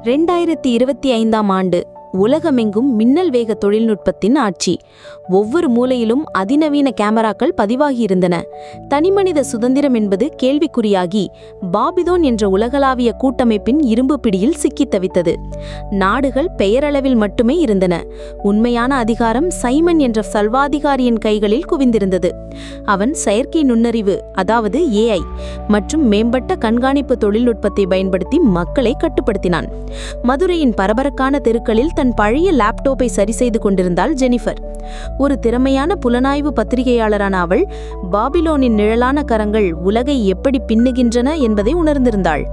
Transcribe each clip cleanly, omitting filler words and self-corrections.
2025ஆம் ஆண்டு உலகமெங்கும் மின்னல் வேக தொழில்நுட்பத்தின் ஆட்சி. ஒவ்வொரு மூலையிலும் அதிநவீன கேமராக்கள் பதிவாகியிருந்தன. தனிமனித சுதந்திரம் என்பது கேள்விக்குறியாகி பாபிலோன் என்ற உலகளாவிய கூட்டமைப்பின் இரும்பு பிடியில் சிக்கித் தவித்தது. நாடுகள் பெயரளவில் மட்டுமே இருந்தன. உண்மையான அதிகாரம் சைமன் என்ற சர்வாதிகாரியின் கைகளில் குவிந்திருந்தது. அவன் செயற்கை நுண்ணறிவு, அதாவது AI மற்றும் மேம்பட்ட கண்காணிப்பு தொழில்நுட்பத்தை பயன்படுத்தி மக்களை கட்டுப்படுத்தினான். மதுரையின் பரபரக்கான தெருக்களில் தன் பழைய லேப்டாப்பை சரி செய்து கொண்டிருந்தாள் ஜெனிஃபர். ஒரு திறமையான புலனாய்வு பத்திரிகையாளரான அவள் பாபிலோனின் நிழலான கரங்கள் உலகை எப்படி பின்னுகின்றன என்பதை உணர்ந்திருந்தாள்.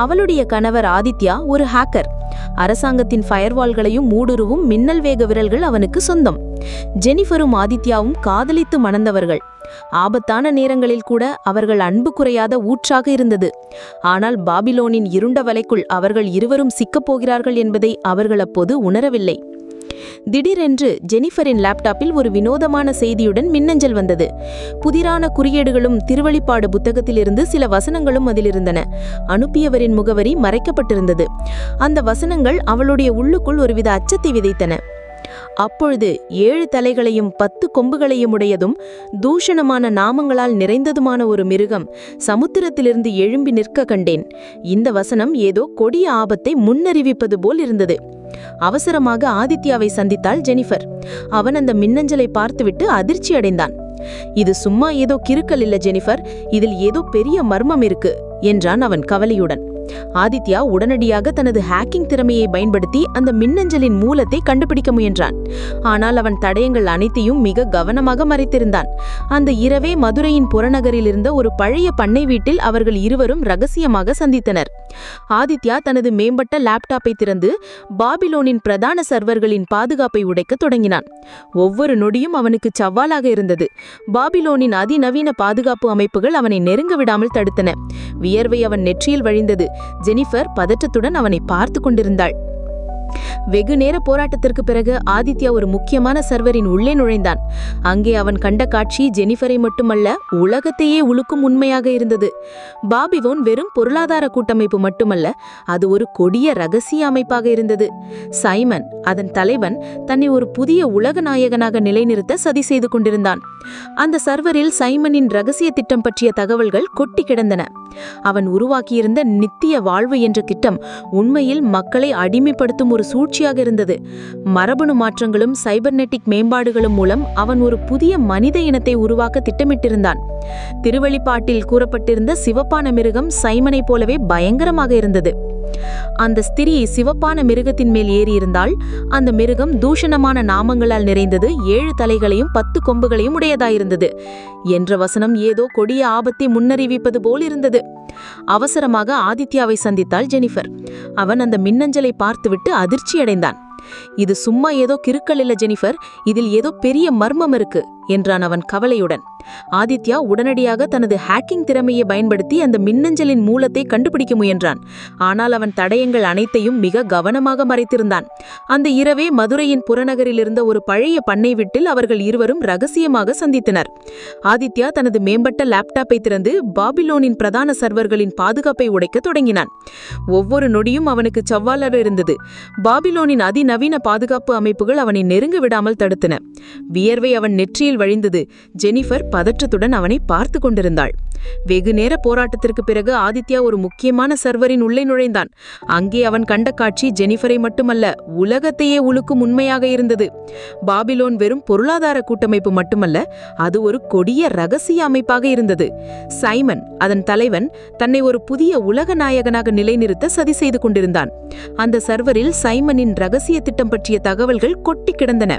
அவளுடைய கணவர் ஆதித்யா ஒரு ஹேக்கர். அரசாங்கத்தின் ஃபயர்வால்களையும் ஊடுருவும் மின்னல் வேக விரல்கள் அவனுக்கு சொந்தம். ஜெனிஃபரும் ஆதித்யாவும் காதலித்து மணந்தவர்கள். ஆபத்தான நேரங்களில் கூட அவர்கள் அன்பு குறையாத ஊற்றாக இருந்தது. ஆனால் பாபிலோனின் இருண்ட வலைக்குள் அவர்கள் இருவரும் சிக்கப்போகிறார்கள் என்பதை அவர்கள் அப்போது உணரவில்லை. திடீரென்று ஜெனிஃபரின் லேப்டாப்பில் ஒரு வினோதமான செய்தியுடன் மின்னஞ்சல் வந்தது. புதிரான குறியீடுகளும் திருவழிப்பாடு புத்தகத்திலிருந்து சில வசனங்களும் அதிலிருந்தன. அனுப்பியவரின் முகவரி மறைக்கப்பட்டிருந்தது. அந்த வசனங்கள் அவளுடைய உள்ளுக்குள் ஒருவித அச்சத்தை விதைத்தன. அப்பொழுது 7 தலைகளையும் 10 கொம்புகளையும் உடையதும் தூஷணமான நாமங்களால் நிறைந்ததுமான ஒரு மிருகம் சமுத்திரத்திலிருந்து எழும்பி நிற்க கண்டேன். இந்த வசனம் ஏதோ கொடிய ஆபத்தை முன்னறிவிப்பது போல் இருந்தது. அவசரமாக ஆதித்யாவை சந்தித்தாள் ஜெனிஃபர். அவன் அந்த மின்னஞ்சலை பார்த்துவிட்டு அதிர்ச்சி அடைந்தான். இது சும்மா ஏதோ கிறுக்கல் இல்ல ஜெனிஃபர், இதில் ஏதோ பெரிய மர்மம் இருக்கு என்றான் அவன் கவலையுடன். ஆதித்யா உடனடியாக தனது ஹேக்கிங் திறமையை பயன்படுத்தி அந்த மின்னஞ்சலின் மூலத்தை கண்டுபிடிக்க முயன்றான். ஆனால் அவன் தடயங்கள் அனைத்தையும் மிக கவனமாக மறைத்திருந்தான். அந்த இரவே மதுரையின் புறநகரில் இருந்த ஒரு பழைய பண்ணை வீட்டில் அவர்கள் இருவரும் ரகசியமாக சந்தித்தனர். ஆதித்யா தனது மேம்பட்ட லேப்டாப்பை திறந்து பாபிலோனின் பிரதான சர்வர்களின் பாதுகாப்பை உடைக்க தொடங்கினான். ஒவ்வொரு நொடியும் அவனுக்கு சவாலாக இருந்தது. பாபிலோனின் அதிநவீன பாதுகாப்பு அமைப்புகள் அவனை நெருங்க விடாமல் தடுத்தன. வியர்வை அவன் நெற்றியில் வழிந்தது. ஜெனிஃபர் பதற்றத்துடன் அவனை பார்த்து கொண்டிருந்தாள். வெகு நேர போராட்டத்திற்கு பிறகு ஆதித்யா ஒரு முக்கியமான சர்வரின் உள்ளே நுழைந்தான். அங்கே அவன் கண்ட காட்சி ஜெனிஃபரை மட்டுமல்ல, உலகத்தையே உலுக்கும் உண்மையாக இருந்தது. பாபிலோன் வெறும் பொருளாதார கூட்டமைப்பு மட்டுமல்ல, அது ஒரு கொடிய ரகசிய அமைப்பாக இருந்தது. சைமன், அதன் தலைவன், தன்னை ஒரு புதிய உலக நாயகனாக நிலைநிறுத்த சதி செய்து கொண்டிருந்தான். அந்த சர்வரில் சைமனின் ரகசிய திட்டம் பற்றிய தகவல்கள் கொட்டி கிடந்தன. அவன் உருவாக்கியிருந்த நித்திய வாழ்வு என்ற திட்டம் உண்மையில் மக்களை அடிமைப்படுத்தும் ஒரு சூழ்ச்சியாக இருந்தது. மரபணு மாற்றங்களும் சைபர்நெட்டிக் மேம்பாடுகளும் மூலம் அவன் ஒரு புதிய மனித இனத்தை உருவாக்க திட்டமிட்டிருந்தான். திருவழிப்பாட்டில் கூறப்பட்டிருந்த சிவப்பான மிருகம் சைமனை போலவே பயங்கரமாக இருந்தது. அந்த ஸ்திரீ சிவப்பான மிருகத்தின் மேல் ஏறியிருந்தாள். அந்த மிருகம் தூஷணமான நாமங்களால் நிறைந்தது. 7 தலைகளையும் 10 கொம்புகளையும் உடையதாயிருந்தது என்ற வசனம் ஏதோ கொடிய ஆபத்தை முன்னறிவிப்பது போல் இருந்தது. அவசரமாக ஆதித்யாவை சந்தித்தாள் ஜெனிஃபர். அவன் அந்த மின்னஞ்சலை பார்த்துவிட்டு அதிர்ச்சியடைந்தான். இது சும்மா ஏதோ கிறுக்கல் இல்ல ஜெனிஃபர், இதில் ஏதோ பெரிய மர்மம் இருக்கு என்றான் அவன் கவலையுடன். ஆதித்யா உடனடியாக தனது ஹேக்கிங் திறமையை பயன்படுத்தி அந்த மின்னஞ்சலின் மூலத்தை கண்டுபிடிக்க முயன்றான். ஆனால் அவன் தடயங்கள் அனைத்தையும் மிக கவனமாக மறைத்திருந்தான். அந்த இரவே மதுரையின் புறநகரில் இருந்த ஒரு பழைய பண்ணை வீட்டில் அவர்கள் இருவரும் ரகசியமாக சந்தித்தனர். ஆதித்யா தனது மேம்பட்ட லேப்டாப்பை திறந்து பாபிலோனின் பிரதான சர்வர்களின் பாதுகாப்பை உடைக்க தொடங்கினான். ஒவ்வொரு நொடியும் அவனுக்கு சவாலாக இருந்தது. பாபிலோனின் அதிநவீன பாதுகாப்பு அமைப்புகள் அவனை நெருங்க விடாமல் தடுத்தன. வியர்வை அவன் நெற்றியில் வழிந்தது. ஜெனிஃபர் பதற்றத்துடன் அவனை பார்த்து கொண்டிருந்தாள். வெகு நேர போராட்டத்திற்கு பிறகு ஆதித்யா ஒரு முக்கியமான சர்வரின் உள்ளே நுழைந்தான். அங்கே அவன் கண்ட காட்சி ஜெனிஃபரை மட்டுமல்ல, உலகத்தையே உலுக்கும் உண்மையாக இருந்தது. பாபிலோன் வெறும் பொருளாதார கூட்டமைப்பு மட்டுமல்ல, அது ஒரு கொடிய ரகசிய அமைப்பாக இருந்தது. சைமன், அதன் தலைவன், தன்னை ஒரு புதிய உலக நாயகனாக நிலைநிறுத்த சதி செய்து கொண்டிருந்தான். அந்த சர்வரில் சைமனின் ரகசிய திட்டம் பற்றிய தகவல்கள் கொட்டி கிடந்தன.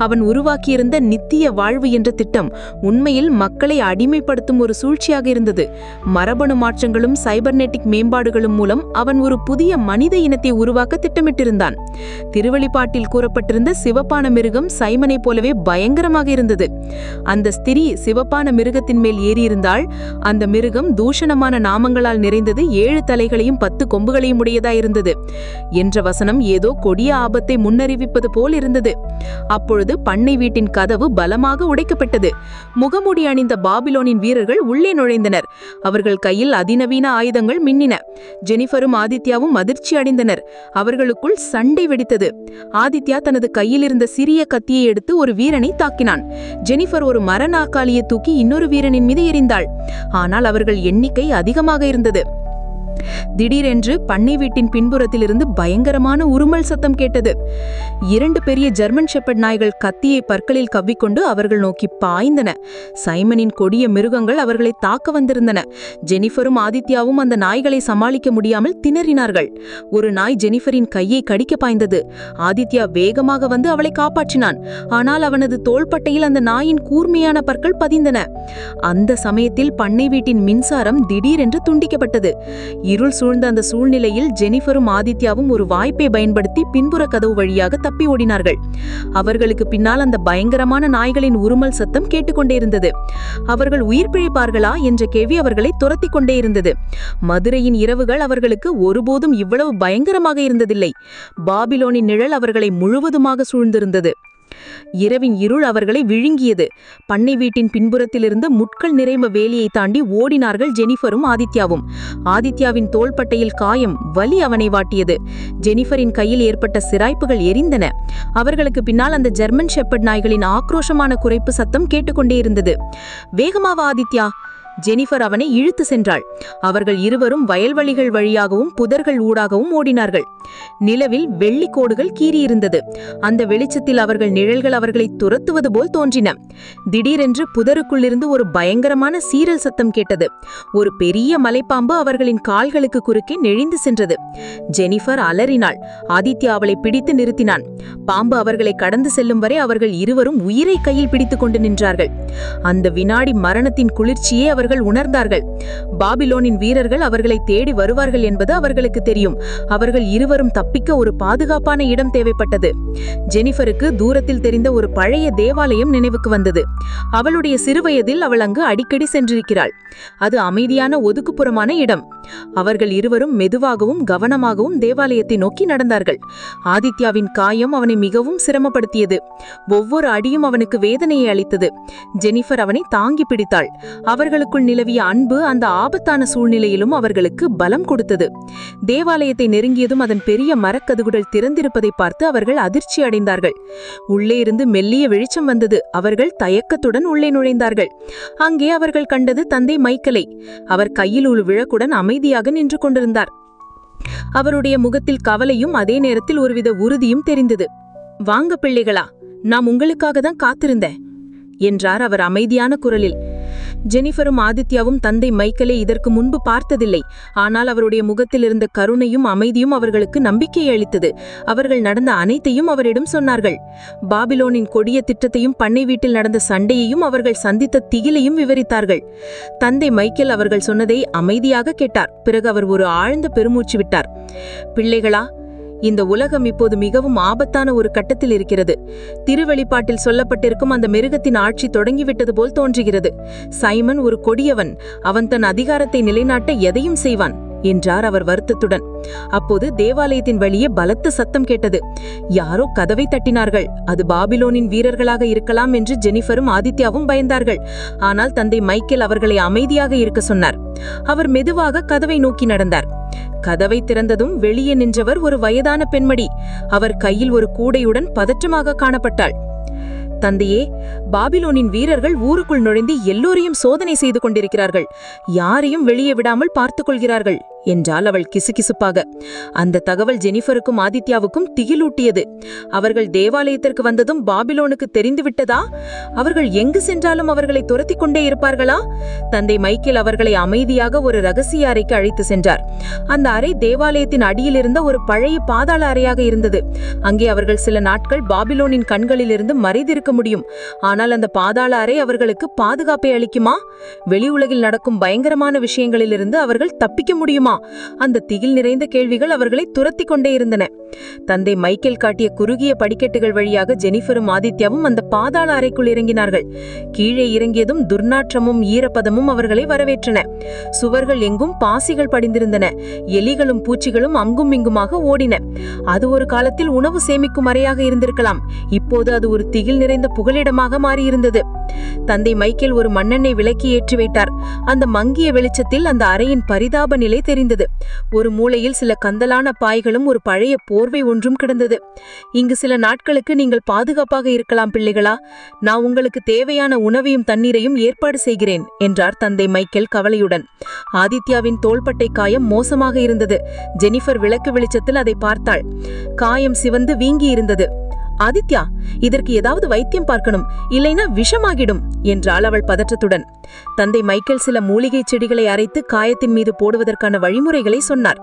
அவன் உருவாக்கியிருந்த நித்திய வாழ்வு என்ற திட்டம் உண்மையில் மக்களை அடிமைப்படுத்தும் ஒரு சூழ்ச்சியாக இருந்தது. மரபணு மாற்றங்களும் சைபர்நெட்டிக் மேம்பாடுகளும் மூலம் அவன் ஒரு புதிய மனித இனத்தை உருவாக்க திட்டமிட்டிருந்தான். திருவழிப்பாட்டில் கூறப்பட்டிருந்த சிவப்பான மிருகம் சைமனை போலவே பயங்கரமாக இருந்தது. அந்த ஸ்திரீ சிவப்பான மிருகத்தின் மேல் ஏறியிருந்தாள். அந்த மிருகம் தூஷணமான நாமங்களால் நிறைந்தது. 7 தலைகளையும் 10 கொம்புகளையும் உடையதாயிருந்தது என்ற வசனம் ஏதோ கொடிய ஆபத்தை முன்னறிவிப்பது போல் இருந்தது. அப்பொழுது பண்ணை வீட்டின் கதவு பலமாக உடைக்கப்பட்டது. முகமூடி அணிந்த பாபிலோனின் வீரர்கள் உள்ளே நுழைந்தனர். அவர்கள் கையில் அதிநவீன ஆயுதங்கள் மின்னின. ஜெனிஃபரும் ஆதித்யாவும் அதிர்ச்சி அடைந்தனர். அவர்களுக்குள் சண்டை வெடித்தது. ஆதித்யா தனது கையில் இருந்த சிறிய கத்தியை எடுத்து ஒரு வீரனை தாக்கினான். ஜெனிஃபர் ஒரு மர நாற்காலியை தூக்கி இன்னொரு வீரனின் மீது எறிந்தாள். ஆனால் அவர்கள் எண்ணிக்கை அதிகமாக இருந்தது. திடீரென்று பண்ணை வீட்டின் பின்புறத்திலிருந்து பயங்கரமான உருமல் சத்தம் கேட்டது. 2 பெரிய ஜெர்மன் ஷெப்பர்ட் நாய்கள் கத்தியை பற்களில் கவ்விக்கொண்டு அவர்கள் நோக்கி பாய்ந்தன. சைமனின் கொடிய மிருகங்கள் அவர்களை தாக்க வந்திருந்தன. ஜெனிஃபரும் ஆதித்யாவும் அந்த நாய்களை சமாளிக்க முடியாமல் திணறினார்கள். ஒரு நாய் ஜெனிஃபரின் கையை கடிக்க பாய்ந்தது. ஆதித்யா வேகமாக வந்து அவளை காப்பாற்றினான். ஆனால் அவனது தோள்பட்டையில் அந்த நாயின் கூர்மையான பற்கள் பதிந்தன. அந்த சமயத்தில் பண்ணை வீட்டின் மின்சாரம் திடீரென்று துண்டிக்கப்பட்டது. இருள் சூழ்ந்த அந்த சூழ்நிலையில் ஜெனிஃபரும் ஆதித்யாவும் ஒரு வாய்ப்பை பயன்படுத்தி பின்புற கதவு வழியாக தப்பி ஓடினார்கள். அவர்களுக்கு பின்னால் அந்த பயங்கரமான நாய்களின் உருமல் சத்தம் கேட்டுக்கொண்டே இருந்தது. அவர்கள் உயிர் பிழைப்பார்களா என்ற கேள்வி அவர்களை துரத்தி கொண்டே இருந்தது. மதுரையின் இரவுகள் அவர்களுக்கு ஒருபோதும் இவ்வளவு பயங்கரமாக இருந்ததில்லை. பாபிலோனின் நிழல் அவர்களை முழுவதுமாக சூழ்ந்திருந்தது. இரவின் இருள் அவர்களை விழுங்கியது. பண்ணை வீட்டின் பின்புறத்திலிருந்து முட்கள் நிறைந்த வேலியை தாண்டி ஓடினார்கள் ஜெனிஃபரும் ஆதித்யாவும். ஆதித்யாவின் தோள்பட்டையில் காயம், வலி அவனை வாட்டியது. ஜெனிஃபரின் கையில் ஏற்பட்ட சிராய்ப்புகள் எரிந்தன. அவர்களுக்கு பின்னால் அந்த ஜெர்மன் ஷெப்பர்ட் நாய்களின் ஆக்ரோஷமான குரைப்பு சத்தம் கேட்டுக்கொண்டே இருந்தது. வேகமாவா ஆதித்யா! ஜெனிஃபர் அவனை இழுத்து சென்றாள். அவர்கள் இருவரும் வயல்வெளிகள் வழியாகவும் புதர்கள் ஊடாகவும் ஓடினார்கள். நிலவில் வெள்ளிக்கோடுகள் கீறியிருந்தது. அந்த வெளிச்சத்தில் அவர்கள் நிழல்கள் அவர்களை துரத்துவது போல் தோன்றின. திடீரென்று புதருக்குள்ளிருந்து ஒரு பயங்கரமான சீரல் சத்தம் கேட்டது. ஒரு பெரிய மலைப்பாம்பு அவர்களின் கால்களுக்கு குறுக்கே நெளிந்து சென்றது. ஜெனிஃபர் அலறினாள். ஆதித்யா அவளை பிடித்து நிறுத்தினான். பாம்பு அவர்களை கடந்து செல்லும் வரை அவர்கள் இருவரும் உயிரை கையில் பிடித்துக் கொண்டு நின்றார்கள். அந்த வினாடி மரணத்தின் குளிர்ச்சியே அவர்கள் உணர்ந்தார்கள். பாபிலோனின் வீரர்கள் அவர்களை தேடி வருவார்கள் என்பது அவர்களுக்கு தெரியும். அவர்கள் இருவரும் தப்பிக்க ஒரு பாதுகாப்பான இடம் தேவைப்பட்டது. ஜெனிஃபருக்கு தூரத்தில் தெரிந்த ஒரு பழைய தேவாலயம் நினைவுக்கு வந்தது. அவளுடைய சிறுவயதில் அவள் அங்கு அடிக்கடி சென்றிருக்கிறாள். அது அமைதியான ஒதுக்குப்புறமான இடம். அவர்கள் இருவரும் மெதுவாகவும் கவனமாகவும் தேவாலயத்தை நோக்கி நடந்தார்கள். ஆதித்யாவின் காயம் அவனை மிகவும் சிரமப்படுத்தியது. ஒவ்வொரு அடியும் அவனுக்கு வேதனையை அளித்தது. ஜெனிஃபர் அவனை தாங்கி பிடித்தாள். அவர்களுக்குள் நிலவிய அன்பு அந்த ஆபத்தான சூழ்நிலையிலும் அவர்களுக்கு பலம் கொடுத்தது. தேவாலயத்தை நெருங்கியதும் அதன் பெரிய மரக்கதவுகள் திறந்திருப்பதை பார்த்து அவர்கள் அதிர்ச்சி அடைந்தார்கள். உள்ளே இருந்து மெல்லிய வெளிச்சம் வந்தது. அவர்கள் தயக்கத்துடன் உள்ளே நுழைந்தார்கள். அங்கே அவர்கள் கண்டது தந்தை மைக்கேலை. அவர் கையில் ஒரு விளக்குடன் அமைதியாக நின்று கொண்டிருந்தார். அவருடைய முகத்தில் கவலையும் அதே நேரத்தில் ஒருவித உறுதியும் தெரிந்தது. வாங்க பிள்ளைகளா, நான் உங்களுக்காக தான் காத்திருந்தேன் என்றார் அவர் அமைதியான குரலில். ஜெனிஃபரும் ஆதித்யாவும் தந்தை மைக்கேலை இதற்கு முன்பு பார்த்ததில்லை. ஆனால் அவருடைய முகத்தில் இருந்த கருணையும் அமைதியும் அவர்களுக்கு நம்பிக்கையை அளித்தது. அவர்கள் நடந்த அனைத்தையும் அவரிடம் சொன்னார்கள். பாபிலோனின் கொடிய திட்டத்தையும் பண்ணை வீட்டில் நடந்த சண்டையையும் அவர்கள் சந்தித்த திகிலையும் விவரித்தார்கள். தந்தை மைக்கேல் அவர்கள் சொன்னதை அமைதியாக கேட்டார். பிறகு அவர் ஒரு ஆழ்ந்த பெருமூச்சு விட்டார். பிள்ளைகளா, இந்த உலகம் இப்போது மிகவும் ஆபத்தான ஒரு கட்டத்தில் இருக்கிறது. திருவெளிப்பாட்டில் சொல்லப்பட்டிருக்கும் அந்த மிருகத்தின் ஆட்சி தொடங்கிவிட்டது போல் தோன்றுகிறது. சைமன் ஒரு கொடியவன். அவன் தன் அதிகாரத்தை நிலைநாட்ட எதையும் செய்வான் என்றார் அவர் வருத்தத்துடன். அப்போது தேவாலயத்தின் வழியே பலத்த சத்தம் கேட்டது. யாரோ கதவை தட்டினார்கள். அது பாபிலோனின் வீரர்களாக இருக்கலாம் என்று ஜெனிஃபரும் ஆதித்யாவும் பயந்தார்கள். ஆனால் தந்தை மைக்கேல் அவர்களை அமைதியாக இருக்க சொன்னார். அவர் மெதுவாக கதவை நோக்கி நடந்தார். கதவை திறந்ததும் வெளியே நின்றவர் ஒரு வயதான பெண்மணி. அவர் கையில் ஒரு கூடையுடன் பதற்றமாக காணப்பட்டாள். தந்தையே, பாபிலோனின் வீரர்கள் ஊருக்குள் நுழைந்து எல்லோரையும் சோதனை செய்து கொண்டிருக்கிறார்கள். யாரையும் வெளியே விடாமல் பார்த்துக் கொள்கிறார்கள் என்றாள் அவள் கிசுகிசுப்பாக. அந்த தகவல் ஜெனிஃபருக்கும் ஆதித்யாவுக்கும் திகிலூட்டியது. அவர்கள் தேவாலயத்திற்கு வந்ததும் பாபிலோனுக்கு தெரிந்துவிட்டதா? அவர்கள் எங்கு சென்றாலும் அவர்களை துரத்தி கொண்டே இருப்பார்களா? தந்தை மைக்கேல் அவர்களை அமைதியாக ஒரு ரகசிய அறைக்கு அழைத்து சென்றார். அந்த அறை தேவாலயத்தின் அடியில் இருந்த ஒரு பழைய பாதாள அறையாக இருந்தது. அங்கே அவர்கள் சில நாட்கள் பாபிலோனின் கண்களிலிருந்து மறைந்திருக்க முடியும். ஆனால் அந்த பாதாள அறை அவர்களுக்கு பாதுகாப்பை அளிக்குமா? வெளி உலகில் நடக்கும் பயங்கரமான விஷயங்களிலிருந்து அவர்கள் தப்பிக்க முடியுமா? அந்த திகில் நிறைந்த கேள்விகள் அவர்களை துரத்தி கொண்டே இருந்தன. தந்தை மைக்கேல் காட்டிய குறுகிய படிக்கட்டுகள் வழியாக ஜெனிஃபரும் ஆதித்யாவும் அந்த பாதாள அறைக்குள் இறங்கினார்கள். கீழே இறங்கியதும் துர்நாற்றமும் ஈரப்பதமும் அவர்களை வரவேற்றன. சுவர்கள் எங்கும் பாசிகள் படிந்திருந்தன. எலிகளும் பூச்சிகளும் அங்கும் இங்குமாக ஓடின. அது ஒரு காலத்தில் உணவு சேமிக்கும் அறையாக இருந்திருக்கலாம். இப்போது அது ஒரு திகில் நிறைந்த புகலிடமாக மாறியிருந்தது. தந்தை மைக்கேல் ஒரு மண்ணெண்ணெய் விளக்கி ஏற்றி வைத்தார். அந்த மங்கிய வெளிச்சத்தில் அந்த அறையின் பரிதாப நிலை தெரிந்தது. ஒரு மூலையில் சில கந்தலான பாய்களும் ஒரு பழைய போர்வை ஒன்றும் கிடந்தது. இங்கு சில நாட்களுக்கு நீங்கள் பாதுகாப்பாக இருக்கலாம் பிள்ளைகளா. நான் உங்களுக்கு தேவையான உணவையும் தண்ணீரையும் ஏற்பாடு செய்கிறேன் என்றார் தந்தை மைக்கேல் கவலையுடன். ஆதித்யாவின் தோள்பட்டை காயம் மோசமாக இருந்தது. ஜெனிஃபர் விளக்கு வெளிச்சத்தில் அதை பார்த்தாள். காயம் சிவந்து வீங்கி இருந்தது. ஆதித்யா, இதற்கு ஏதாவது வைத்தியம் பார்க்கணும், இல்லைனா விஷமாகிடும் என்றாள் அவள் பதற்றத்துடன். தந்தை மைக்கேல் சில மூலிகை செடிகளை அரைத்து காயத்தின் மீது போடுவதற்கான வழிமுறைகளை சொன்னார்.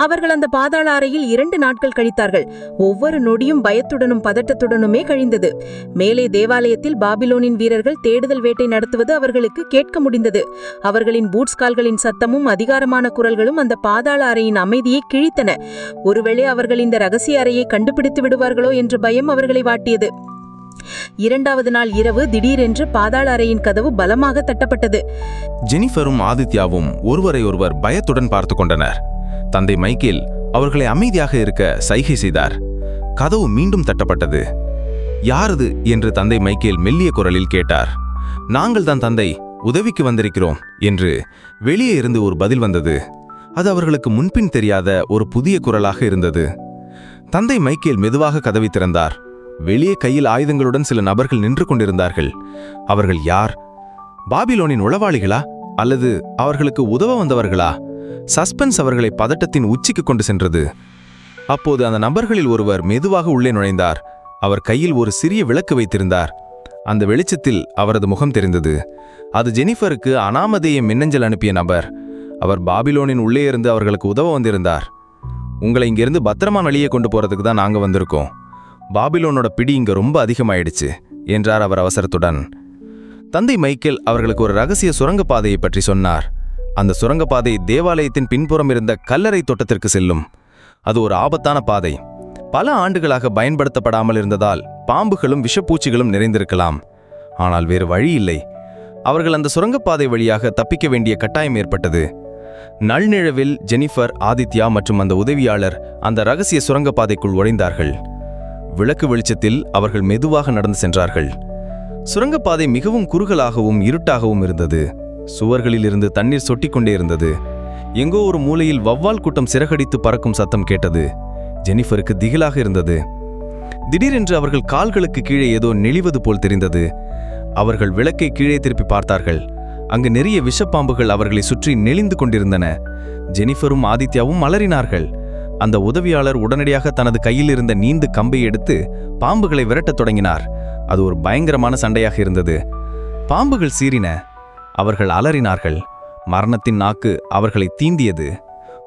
அவர்கள் அந்த பாதாள அறையில் 2 நாட்கள் கழித்தார்கள். ஒவ்வொரு நொடியும் பயத்துடனும் பதட்டத்துடனுமே கழிந்தது. மேலே தேவாலயத்தில் பாபிலோனின் வீரர்கள் தேடுதல் வேட்டை நடத்துவது அவர்களுக்கு கேட்க முடிந்தது. அவர்களின் பூட்ஸ் கால்களின் சத்தமும் அதிகாரமான குரல்களும் அந்த பாதாள அறையின் அமைதியை கிழித்தன. ஒருவேளை அவர்கள் இந்த ரகசிய அறையை கண்டுபிடித்து விடுவார்களோ என்ற பயம் அவர்களை வாட்டியது. 2வது நாள் இரவு திடீரென்று பாதாள அறையின் கதவு பலமாக தட்டப்பட்டது. ஜெனிஃபரும் ஆதித்யாவும் ஒருவரை ஒருவர் பயத்துடன் பார்த்து கொண்டனர். தந்தை மைக்கேல் அவர்களை அமைதியாக இருக்க சைகை செய்தார். கதவு மீண்டும் தட்டப்பட்டது. யாரது என்று தந்தை மைக்கேல் மெல்லிய குரலில் கேட்டார். நாங்கள் தான் தந்தை, உதவிக்கு வந்திருக்கிறோம் என்று வெளியே இருந்து ஒரு பதில் வந்தது. அது அவர்களுக்கு முன்பின் தெரியாத ஒரு புதிய குரலாக இருந்தது. தந்தை மைக்கேல் மெதுவாக கதவை திறந்தார். வெளியே கையில் ஆயுதங்களுடன் சில நபர்கள் நின்று கொண்டிருந்தார்கள். அவர்கள் யார்? பாபிலோனின் உளவாளிகளா அல்லது அவர்களுக்கு உதவ வந்தவர்களா? சஸ்பென்ஸ் அவர்களை பதட்டத்தின் உச்சிக்கு கொண்டு சென்றது. அப்போது அந்த நபர்களில் ஒருவர் மெதுவாக உள்ளே நுழைந்தார். அவர் கையில் ஒரு சிறிய விளக்கு வைத்திருந்தார். அந்த வெளிச்சத்தில் அவரது முகம் தெரிந்தது. அது ஜெனிஃபருக்கு அனாமதேய மின்னஞ்சல் அனுப்பிய நபர். அவர் பாபிலோனின் உள்ளே இருந்து அவர்களுக்கு உதவ வந்திருந்தார். உங்களை இங்கிருந்து பத்திரமா வெளியே கொண்டு போறதுக்கு தான் நாங்க வந்திருக்கோம். பாபிலோனோட பிடி இங்க ரொம்ப அதிகமாயிடுச்சு என்றார் அவர் அவசரத்துடன். தந்தை மைக்கேல் அவர்களுக்கு ஒரு ரகசிய சுரங்கப்பாதையை பற்றி சொன்னார். அந்த சுரங்கப்பாதை தேவாலயத்தின் பின்புறம் இருந்த கல்லறை தோட்டத்திற்கு செல்லும். அது ஒரு ஆபத்தான பாதை. பல ஆண்டுகளாக பயன்படுத்தப்படாமல் இருந்ததால் பாம்புகளும் விஷப்பூச்சிகளும் நிறைந்திருக்கலாம். ஆனால் வேறு வழி இல்லை. அவர்கள் அந்த சுரங்கப்பாதை வழியாக தப்பிக்க வேண்டிய கட்டாயம் ஏற்பட்டது. நள்நிழவில் ஜெனிஃபர், ஆதித்யா மற்றும் அந்த உதவியாளர் அந்த ரகசிய சுரங்கப்பாதைக்குள் உழைந்தார்கள். விளக்கு வெளிச்சத்தில் அவர்கள் மெதுவாக நடந்து சென்றார்கள். சுரங்கப்பாதை மிகவும் குறுகலாகவும் இருட்டாகவும் இருந்தது. சுவர்களில் இருந்து தண்ணீர் சொட்டிக்கொண்டே இருந்தது. எங்கோ ஒரு மூலையில் வவ்வால் கூட்டம் சிறகடித்து பறக்கும் சத்தம் கேட்டது. ஜெனிஃபருக்கு திகிலாக இருந்தது. திடீரென்று அவர்கள் கால்களுக்கு கீழே ஏதோ நெளிவது போல் தெரிந்தது. அவர்கள் விளக்கை கீழே திருப்பி பார்த்தார்கள். அங்கு நிறைய விஷப்பாம்புகள் அவர்களை சுற்றி நெளிந்து கொண்டிருந்தன. ஜெனிஃபரும் ஆதித்யாவும் அலறினார்கள். அந்த உதவியாளர் உடனடியாக தனது கையில் இருந்த நீந்து கம்பை எடுத்து பாம்புகளை விரட்டத் தொடங்கினார். அது ஒரு பயங்கரமான சண்டையாக இருந்தது. பாம்புகள் சீறின. அவர்கள் அலறினார்கள். மரணத்தின் நாக்கு அவர்களை தீண்டியது.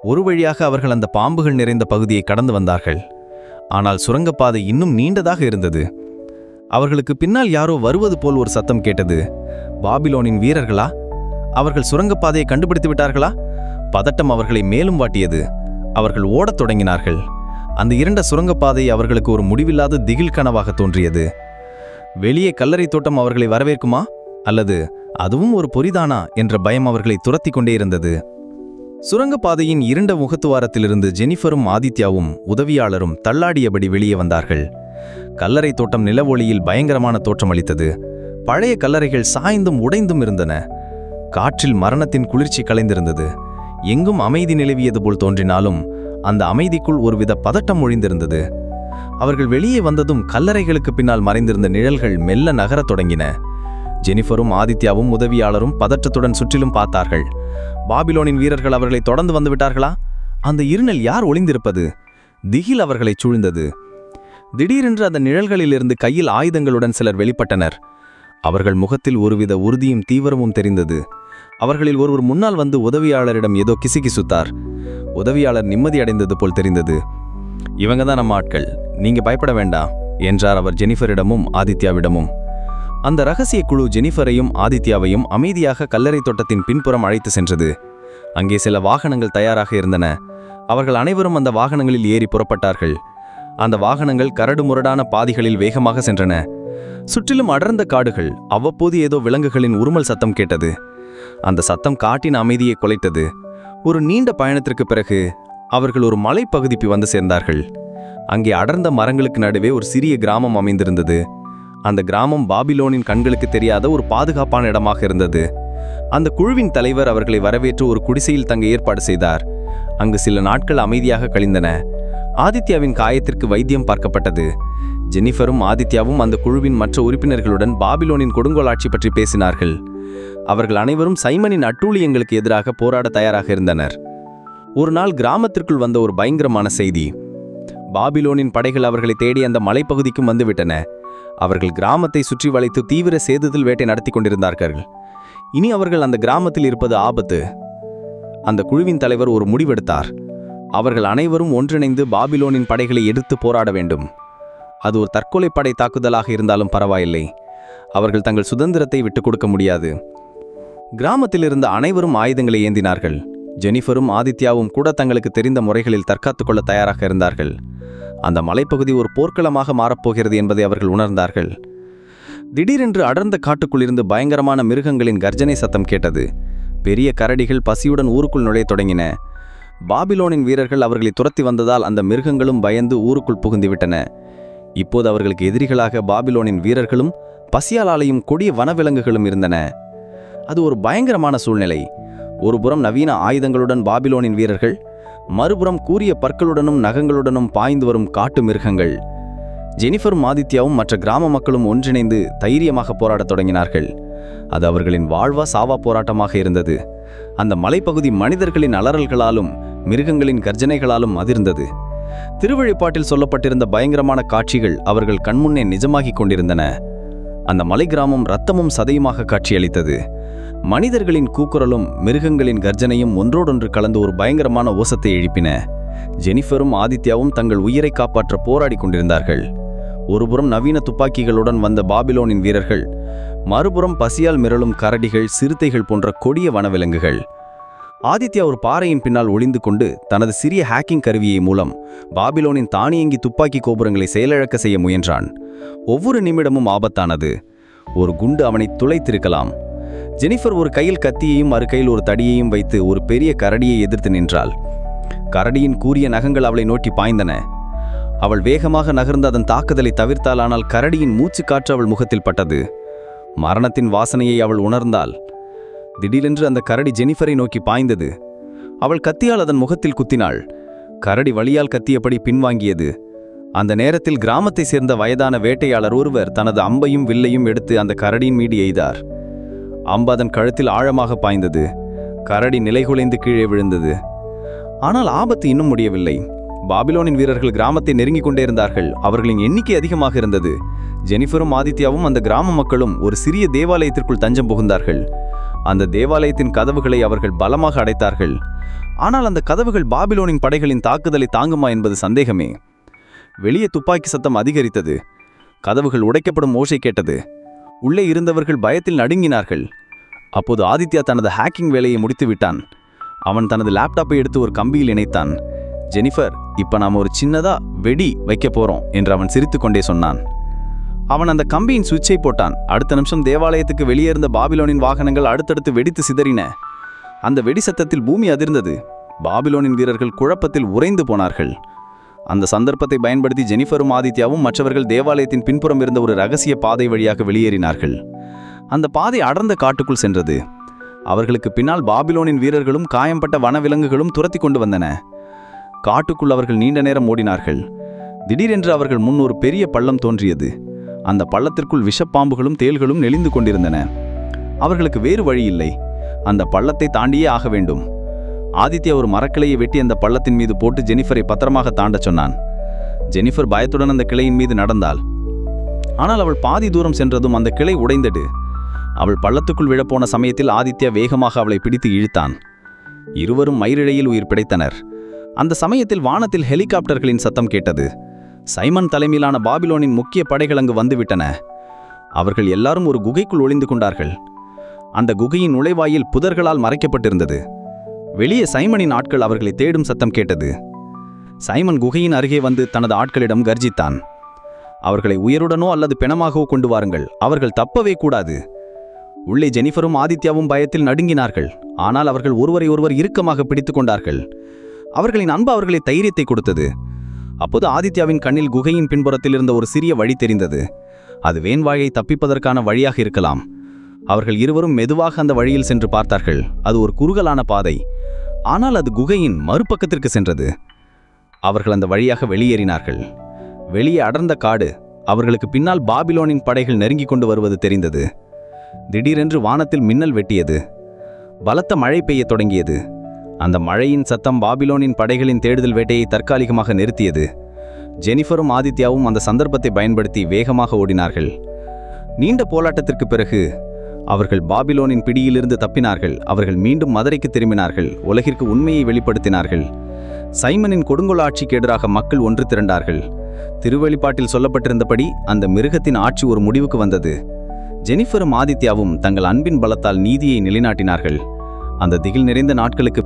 ஒரு வழியாக அவர்கள் அந்த பாம்புகள் நிறைந்த பகுதியை கடந்து வந்தார்கள். ஆனால் சுரங்கப்பாதை இன்னும் நீண்டதாக இருந்தது. அவர்களுக்கு பின்னால் யாரோ வருவது போல் ஒரு சத்தம் கேட்டது. பாபிலோனின் வீரர்களா? அவர்கள் சுரங்கப்பாதையை கண்டுபிடித்து விட்டார்களா? பதட்டம் அவர்களை மேலும் வாட்டியது. அவர்கள் ஓடத் தொடங்கினார்கள். அந்த இருண்ட சுரங்கப்பாதை அவர்களுக்கு ஒரு முடிவில்லாத திகில் கனவாக தோன்றியது. வெளியே கல்லறை தோட்டம் அவர்களை வரவேற்குமா, அல்லது அதுவும் ஒரு பொறிதானா என்ற பயம் அவர்களை துரத்தி கொண்டே இருந்தது. சுரங்கப்பாதையின் இருண்ட முகத்துவாரத்திலிருந்து ஜெனிஃபரும் ஆதித்யாவும் உதவியாளரும் தள்ளாடியபடி வெளியே வந்தார்கள். கல்லறை தோட்டம் நில ஒளியில் பயங்கரமான தோற்றமளித்தது. பழைய கல்லறைகள் சாய்ந்தும் உடைந்தும் இருந்தன. காற்றில் மரணத்தின் குளிர்ச்சி கலைந்திருந்தது. எங்கும் அமைதி நிலவியது போல் தோன்றினாலும் அந்த அமைதிக்குள் ஒருவித பதட்டம் ஒழிந்திருந்தது. அவர்கள் வெளியே வந்ததும் கல்லறைகளுக்கு பின்னால் மறைந்திருந்த நிழல்கள் மெல்ல நகரத் தொடங்கின. ஜெனிஃபரும் ஆதித்யாவும் உதவியாளரும் பதற்றத்துடன் சுற்றிலும் பார்த்தார்கள். பாபிலோனின் வீரர்கள் அவர்களை தொடர்ந்து வந்துவிட்டார்களா? அந்த இருநில் யார் ஒளிந்திருப்பது? திகில் அவர்களை சூழ்ந்தது. திடீரென்று அந்த நிழல்களிலிருந்து கையில் ஆயுதங்களுடன் சிலர் வெளிப்பட்டனர். அவர்கள் முகத்தில் ஒருவித உறுதியும் தீவிரமும் தெரிந்தது. அவர்களில் ஒருவர் முன்னால் வந்து உதவியாளரிடம் ஏதோ கிசுகிசுத்தார். உதவியாளர் நிம்மதியடைந்தது போல் தெரிந்தது. இவங்க தான் நம்ம ஆட்கள், நீங்க பயப்பட வேண்டாம் என்றார் அவர் ஜெனிஃபரிடமும் ஆதித்யாவிடமும். அந்த ரகசிய குழு ஜெனிஃபரையும் ஆதித்யாவையும் அமைதியாக கல்லறை தோட்டத்தின் பின்புறம் அழைத்து சென்றது. அங்கே சில வாகனங்கள் தயாராக இருந்தன. அவர்கள் அனைவரும் அந்த வாகனங்களில் ஏறி புறப்பட்டார்கள். அந்த வாகனங்கள் கரடு முரடான பாதைகளில் வேகமாக சென்றன. சுற்றிலும் அடர்ந்த காடுகள். அவ்வப்போது ஏதோ விலங்குகளின் உருமல் சத்தம் கேட்டது. அந்த சத்தம் காட்டின் அமைதியை குலைத்தது. ஒரு நீண்ட பயணத்திற்கு பிறகு அவர்கள் ஒரு மலைப்பகுதிக்கு வந்து சேர்ந்தார்கள். அங்கே அடர்ந்த மரங்களுக்கு நடுவே ஒரு சிறிய கிராமம் அமைந்திருந்தது. அந்த கிராமம் பாபிலோனின் கண்களுக்கு தெரியாத ஒரு பாதுகாப்பான இடமாக இருந்தது. அந்த குழுவின் தலைவர் அவர்களை வரவேற்று ஒரு குடிசையில் தங்க ஏற்பாடு செய்தார். அங்கு சில நாட்கள் அமைதியாக கழிந்தன. ஆதித்யாவின் காயத்திற்கு வைத்தியம் பார்க்கப்பட்டது. ஜெனிஃபரும் ஆதித்யாவும் அந்த குழுவின் மற்ற உறுப்பினர்களுடன் பாபிலோனின் கொடுங்கோலாட்சி பற்றி பேசினார்கள். அவர்கள் அனைவரும் சைமனின் அட்டூழியங்களுக்கு எதிராக போராட தயாராக இருந்தனர். ஒரு நாள் கிராமத்திற்குள் வந்த ஒரு பயங்கரமான செய்தி. பாபிலோனின் படைகள் அவர்களை தேடி அந்த மலைப்பகுதிக்கும் வந்துவிட்டன. அவர்கள் கிராமத்தை சுற்றி வளைத்து தீவிர சேதுதல் வேட்டை நடத்தி கொண்டிருந்தார்கள். இனி அவர்கள் அந்த கிராமத்தில் இருப்பது ஆபத்து. அந்த குழுவின் தலைவர் ஒரு முடிவெடுத்தார். அவர்கள் அனைவரும் ஒன்றிணைந்து பாபிலோனின் படைகளை எதிர்த்து போராட வேண்டும். அது ஒரு தற்கொலை படை தாக்குதலாக இருந்தாலும் பரவாயில்லை. அவர்கள் தங்கள் சுதந்திரத்தை விட்டுக் கொடுக்க முடியாது. கிராமத்தில் இருந்த அனைவரும் ஆயுதங்களை ஏந்தினார்கள். ஜெனிஃபரும் ஆதித்யாவும் கூட தங்களுக்கு தெரிந்த முறைகளில் தற்காத்துக் கொள்ள தயாராக இருந்தார்கள். அந்த மலைப்பகுதி ஒரு போர்க்களமாக மாறப்போகிறது என்பதை அவர்கள் உணர்ந்தார்கள். திடீரென்று அடர்ந்த காட்டுக்குள்ளிருந்து பயங்கரமான மிருகங்களின் கர்ஜனை சத்தம் கேட்டது. பெரிய கரடிகள் பசியுடன் ஊருக்குள் நுழையத் தொடங்கின. பாபிலோனின் வீரர்கள் அவர்களை துரத்தி வந்ததால் அந்த மிருகங்களும் பயந்து ஊருக்குள் புகுந்துவிட்டன. இப்போது அவர்களுக்கு எதிரிகளாக பாபிலோனின் வீரர்களும் பசியால் அலையும் கொடிய வனவிலங்குகளும் இருந்தன. அது ஒரு பயங்கரமான சூழ்நிலை. ஒருபுறம் நவீன ஆயுதங்களுடன் பாபிலோனின் வீரர்கள், மறுபுறம் கூரிய பற்களுடனும் நகங்களுடனும் பாய்ந்து வரும் காட்டு மிருகங்கள். ஜெனிஃபரும் ஆதித்யாவும் மற்ற கிராம மக்களும் ஒன்றிணைந்து தைரியமாக போராடத் தொடங்கினார்கள். அது அவர்களின் வாழ்வா சாவா போராட்டமாக இருந்தது. அந்த மலைப்பகுதி மனிதர்களின் அலறல்களாலும் மிருகங்களின் கர்ஜனைகளாலும் அதிர்ந்தது. திருவழிப்பாட்டில் சொல்லப்பட்டிருந்த பயங்கரமான காட்சிகள் அவர்கள் கண்முன்னே நிஜமாகிக் கொண்டிருந்தன. அந்த மலை கிராமம் இரத்தமும் சதையுமாக காட்சியளித்தது. மனிதர்களின் கூக்குரலும் மிருகங்களின் கர்ஜனையும் ஒன்றோடொன்று கலந்து ஒரு பயங்கரமான ஓசத்தை எழுப்பின. ஜெனிஃபரும் ஆதித்யாவும் தங்கள் உயிரை காப்பாற்ற போராடி கொண்டிருந்தார்கள். ஒருபுறம் நவீன துப்பாக்கிகளுடன் வந்த பாபிலோனின் வீரர்கள், மறுபுறம் பசியால் மிரளும் கரடிகள், சிறுத்தைகள் போன்ற கொடிய வனவிலங்குகள். ஆதித்யா ஒரு பாறையின் பின்னால் ஒளிந்து கொண்டு தனது சிறிய ஹேக்கிங் கருவியை மூலம் பாபிலோனின் தானியங்கி துப்பாக்கி கோபுரங்களை செயலிழக்க செய்ய முயன்றான். ஒவ்வொரு நிமிடமும் ஆபத்தானது. ஒரு குண்டு அவனை துளைத்திருக்கலாம். ஜெனிஃபர் ஒரு கையில் கத்தியையும் மறு கையில் ஒரு தடியையும் வைத்து ஒரு பெரிய கரடியை எதிர்த்து நின்றாள். கரடியின் கூரிய நகங்கள் அவளை நோக்கி பாய்ந்தன. அவள் வேகமாக நகர்ந்து அதன் தாக்குதலை தவிர்த்தாள். ஆனால் கரடியின் மூச்சு காற்று அவள் முகத்தில் பட்டது. மரணத்தின் வாசனையை அவள் உணர்ந்தாள். திடீரென்று அந்த கரடி ஜெனிஃபரை நோக்கி பாய்ந்தது. அவள் கத்தியால் அதன் முகத்தில் குத்தினாள். கரடி வலியால் கத்தியபடி பின்வாங்கியது. அந்த நேரத்தில் கிராமத்தை சேர்ந்த வயதான வேட்டையாளர் ஒருவர் தனது அம்பையும் வில்லையும் எடுத்து அந்த கரடியின் மீது எய்தார். அம்பு அதன் கழுத்தில் ஆழமாக பாய்ந்தது. கரடி நிலைகுலைந்து கீழே விழுந்தது. ஆனால் ஆபத்து இன்னும் முடியவில்லை. பாபிலோனின் வீரர்கள் கிராமத்தை நெருங்கிக் கொண்டே இருந்தார்கள். அவர்களின் எண்ணிக்கை அதிகமாக இருந்தது. ஜெனிஃபரும் ஆதித்யாவும் அந்த கிராம மக்களும் ஒரு சிறிய தேவாலயத்திற்குள் தஞ்சம் புகுந்தார்கள். அந்த தேவாலயத்தின் கதவுகளை அவர்கள் பலமாக அடைத்தார்கள். ஆனால் அந்த கதவுகள் பாபிலோனின் படைகளின் தாக்குதலை தாங்குமா என்பது சந்தேகமே. வெளியே துப்பாக்கி சத்தம் அதிகரித்தது. கதவுகள் உடைக்கப்படும் ஓசை கேட்டது. உள்ளே இருந்தவர்கள் பயத்தில் நடுங்கினார்கள். அப்போது ஆதித்யா தனது ஹேக்கிங் வேலையை முடித்து விட்டான். அவன் தனது லேப்டாப்பை எடுத்து ஒரு கம்பியில் இணைத்தான். ஜெனிஃபர், இப்ப நாம ஒரு சின்னதா வெடி வைக்க போறோம் என்று அவன் சிரித்துக்கொண்டே சொன்னான். அவன் அந்த கம்பியின் சுவிட்சை போட்டான். அடுத்த நிமிஷம் தேவாலயத்துக்கு வெளியே இருந்த பாபிலோனின் வாகனங்கள் அடுத்தடுத்து வெடித்து சிதறின. அந்த வெடி சத்தத்தில் பூமி அதிர்ந்தது. பாபிலோனின் வீரர்கள் குழப்பத்தில் உறைந்து போனார்கள். அந்த சந்தர்ப்பத்தை பயன்படுத்தி ஜெனிஃபரும் ஆதித்யாவும் மற்றவர்கள் தேவாலயத்தின் பின்புறம் இருந்த ஒரு ரகசிய பாதை வழியாக வெளியேறினார்கள். அந்த பாதை அடர்ந்த காட்டுக்குள் சென்றது. அவர்களுக்கு பின்னால் பாபிலோனின் வீரர்களும் காயம்பட்ட வனவிலங்குகளும் துரத்தி கொண்டு வந்தன. காட்டுக்குள் அவர்கள் நீண்ட நேரம் ஓடினார்கள். திடீரென்று அவர்கள் முன் ஒரு பெரிய பள்ளம் தோன்றியது. அந்த பள்ளத்திற்குள் விஷப்பாம்புகளும் தேள்களும் நெளிந்து கொண்டிருந்தன. அவர்களுக்கு வேறு வழி இல்லை. அந்த பள்ளத்தை தாண்டியே ஆக வேண்டும். ஆதித்யா ஒரு மரக்கிளையை வெட்டி அந்த பள்ளத்தின் மீது போட்டு ஜெனிஃபரை பத்திரமாக தாண்டச் சொன்னான். ஜெனிஃபர் பயத்துடன் அந்த கிளையின் மீது நடந்தாள். ஆனால் அவள் பாதி தூரம் சென்றதும் அந்த கிளை உடைந்தது. அவள் பள்ளத்துக்குள் விழப்போன சமயத்தில் ஆதித்யா வேகமாக அவளை பிடித்து இழுத்தான். இருவரும் மயிரிழையில் உயிர் பிழைத்தனர். அந்த சமயத்தில் வானத்தில் ஹெலிகாப்டர்களின் சத்தம் கேட்டது. சைமன் தலைமையிலான பாபிலோனின் முக்கிய படைகள் அங்கு வந்துவிட்டன. அவர்கள் எல்லாரும் ஒரு குகைக்குள் ஒளிந்து கொண்டார்கள். அந்த குகையின் நுழைவாயில் புதர்களால் மறைக்கப்பட்டிருந்தது. வெளியே சைமனின் ஆட்கள் அவர்களை தேடும் சத்தம் கேட்டது. சைமன் குகையின் அருகே வந்து தனது ஆட்களிடம் கர்ஜித்தான். அவர்களை உயிருடனோ அல்லது பிணமாகவோ கொண்டு வாருங்கள். அவர்கள் தப்பவே கூடாது. உள்ளே ஜெனிஃபரும் ஆதித்யாவும் பயத்தில் நடுங்கினார்கள். ஆனால் அவர்கள் ஒருவரை ஒருவர் இறுக்கமாக பிடித்து கொண்டார்கள். அவர்களின் அன்பு அவர்களை தைரியத்தை கொடுத்தது. அப்போது ஆதித்யாவின் கண்ணில் குகையின் பின்புறத்தில் இருந்த ஒரு சிறிய வழி தெரிந்தது. அது வேன்வாயை தப்பிப்பதற்கான வழியாக இருக்கலாம். அவர்கள் இருவரும் மெதுவாக அந்த வழியில் சென்று பார்த்தார்கள். அது ஒரு குறுகலான பாதை, ஆனால் அது குகையின் மறுபக்கத்திற்கு சென்றது. அவர்கள் அந்த வழியாக வெளியேறினார்கள். வெளியே அடர்ந்த காடு. அவர்களுக்கு பின்னால் பாபிலோனின் படைகள் நெருங்கிக் கொண்டு வருவது தெரிந்தது. திடீரென்று வானத்தில் மின்னல் வெட்டியது. பலத்த மழை பெய்யத் தொடங்கியது. அந்த மழையின் சத்தம் பாபிலோனின் படைகளின் தேடுதல் வேட்டையை தற்காலிகமாக நிறுத்தியது. ஜெனிஃபரும் ஆதித்யாவும் அந்த சந்தர்ப்பத்தை பயன்படுத்தி வேகமாக ஓடினார்கள். நீண்ட போராட்டத்திற்கு பிறகு அவர்கள் பாபிலோனின் பிடியிலிருந்து தப்பினார்கள். அவர்கள் மீண்டும் மதுரைக்கு திரும்பினார்கள். உலகிற்கு உண்மையை வெளிப்படுத்தினார்கள். சைமனின் கொடுங்கோல் ஆட்சிக்கு எதிராக மக்கள் ஒன்று திரண்டார்கள். திருவெளிப்பாட்டில் சொல்லப்பட்டிருந்தபடி அந்த மிருகத்தின் ஆட்சி ஒரு முடிவுக்கு வந்தது. ஜெனிஃபரும் ஆதித்யாவும் தங்கள் அன்பின் பலத்தால் நீதியை நிலைநாட்டினார்கள். அந்த திகில் நிறைந்த நாட்களுக்கு